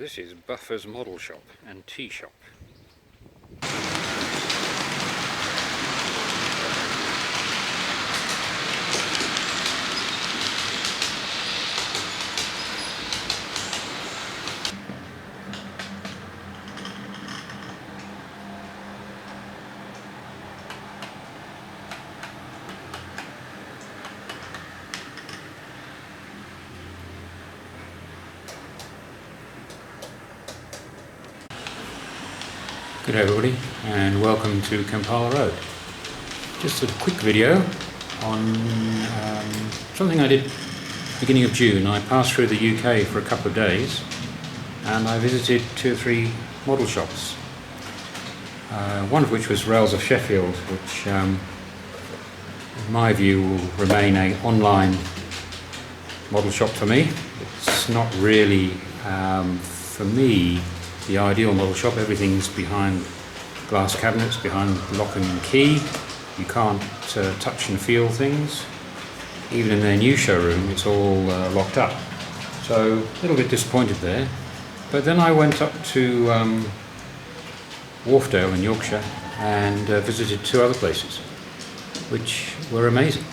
This is Buffer's Model Shop and Tea Shop. Good day everybody, and welcome to Kampala Road. Just a quick video on something I did beginning of June. I passed through the UK for a couple of days and I visited 2 or 3 model shops. One of which was Rails of Sheffield, which in my view will remain an online model shop for me. It's not really for me the ideal model shop. Everything's behind glass cabinets, behind lock and key. You can't touch and feel things. Even in their new showroom, it's all locked up. So a little bit disappointed there. But then I went up to Wharfdale in Yorkshire and visited 2 other places, which were amazing.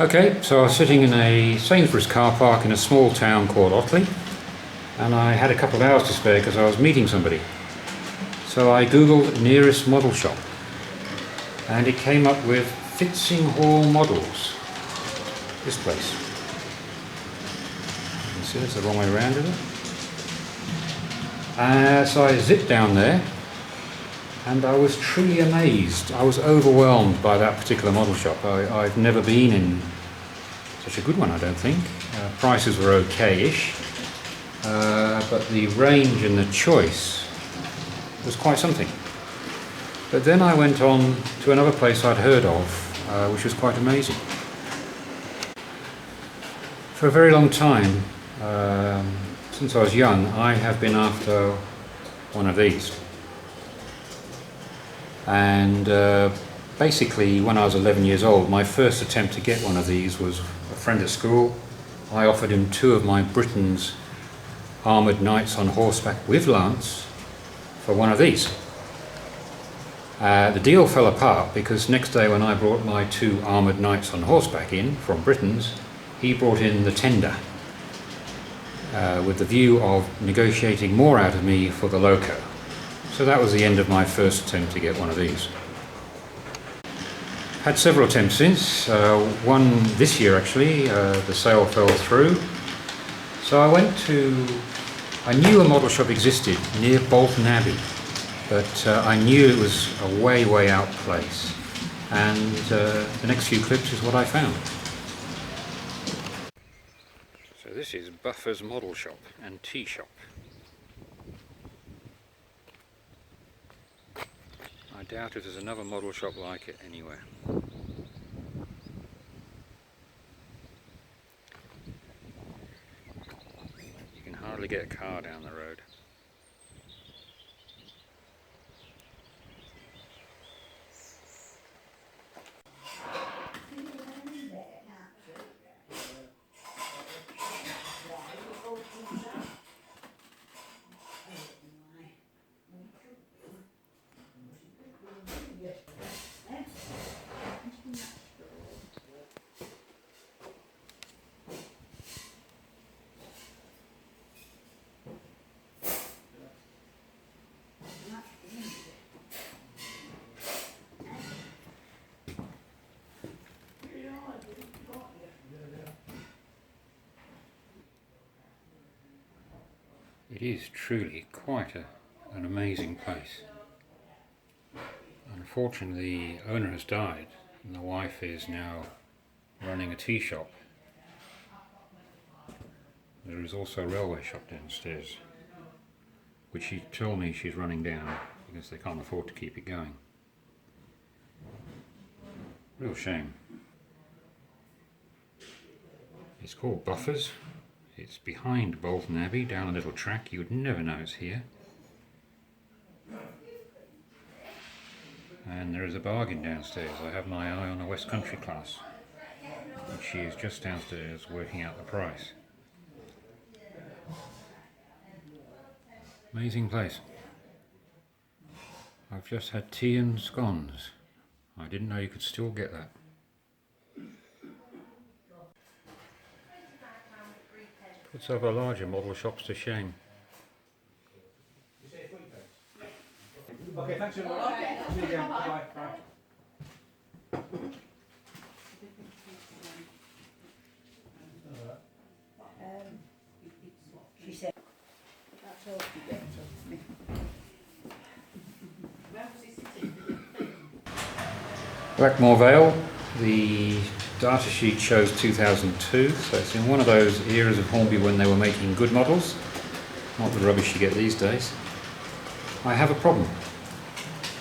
Okay, so I was sitting in a Sainsbury's car park in a small town called Otley, and I had a couple of hours to spare because I was meeting somebody. So I googled nearest model shop and it came up with Fitzing Hall Models, this place. You can see it's the wrong way around, is it? So I zipped down there and I was truly amazed. I was overwhelmed by that particular model shop. I've never been in such a good one, I don't think. Prices were okay-ish, but the range and the choice was quite something. But then I went on to another place I'd heard of, which was quite amazing. For a very long time, since I was young, I have been after one of these. And basically when I was 11 years old, my first attempt to get one of these was a friend at school. I offered him 2 of my Britain's armoured knights on horseback with lance for one of these. The deal fell apart because next day when I brought my 2 armoured knights on horseback in from Britain's, he brought in the tender with the view of negotiating more out of me for the Loco. So that was the end of my first attempt to get one of these. Had several attempts since, one this year actually. The sale fell through. So I knew a model shop existed near Bolton Abbey, but I knew it was a way out place. And the next few clips is what I found. So this is Buffer's Model Shop and Tea Shop. I doubt if there's another model shop like it anywhere. You can hardly get a car down the road. It is truly quite an amazing place. Unfortunately, the owner has died and the wife is now running a tea shop. There is also a railway shop downstairs, which she told me she's running down because they can't afford to keep it going. Real shame. It's called Buffers. It's behind Bolton Abbey, down a little track. You would never know it's here. And there is a bargain downstairs. I have my eye on a West Country class, and she is just downstairs working out the price. Amazing place. I've just had tea and scones. I didn't know you could still get that. Puts other larger model shops to shame. Okay, thanks very much. See you again. Bye. Bye. She said, that's all she gets off me. Blackmore Vale, the data sheet shows 2002, so it's in one of those eras of Hornby when they were making good models, not the rubbish you get these days. I have a problem.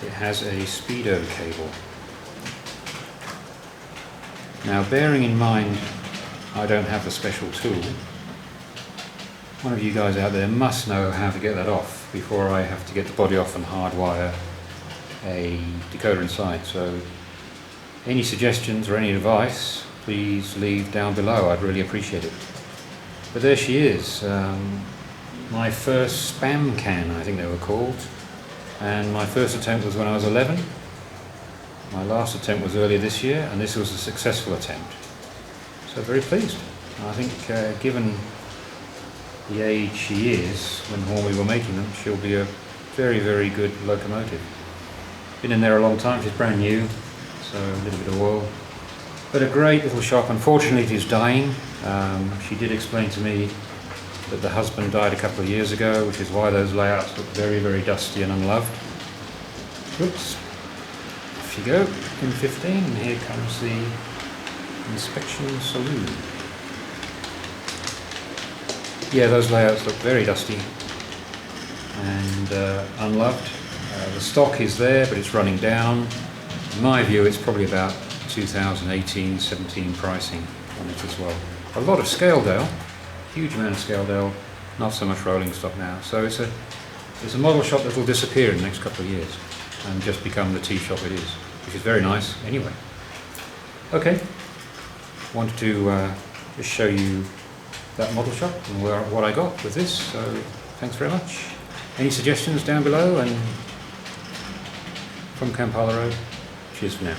It has a speedo cable. Now, bearing in mind I don't have the special tool, one of you guys out there must know how to get that off before I have to get the body off and hardwire a decoder inside. So any suggestions or any advice, please leave down below. I'd really appreciate it. But there she is, my first spam can, I think they were called, and my first attempt was when I was 11. My last attempt was earlier this year, and this was a successful attempt. So very pleased. I think given the age she is, when Hornby were making them, she'll be a very, very good locomotive. Been in there a long time, she's brand new, so a little bit of oil. But a great little shop. Unfortunately it is dying. She did explain to me that the husband died a couple of years ago, which is why those layouts look very, very dusty and unloved. Oops. Off you go, in 15, and here comes the inspection saloon. Yeah, those layouts look very dusty and unloved. The stock is there, but it's running down. In my view, it's probably about 2018-17 pricing on it as well. A lot of Scaledale, huge amount of Scaledale, not so much rolling stock now. So it's a model shop that will disappear in the next couple of years and just become the tea shop it is, which is very nice anyway. Okay, wanted to just show you that model shop and what I got with this, so thanks very much. Any suggestions down below, and from Kampala Road, cheers for now.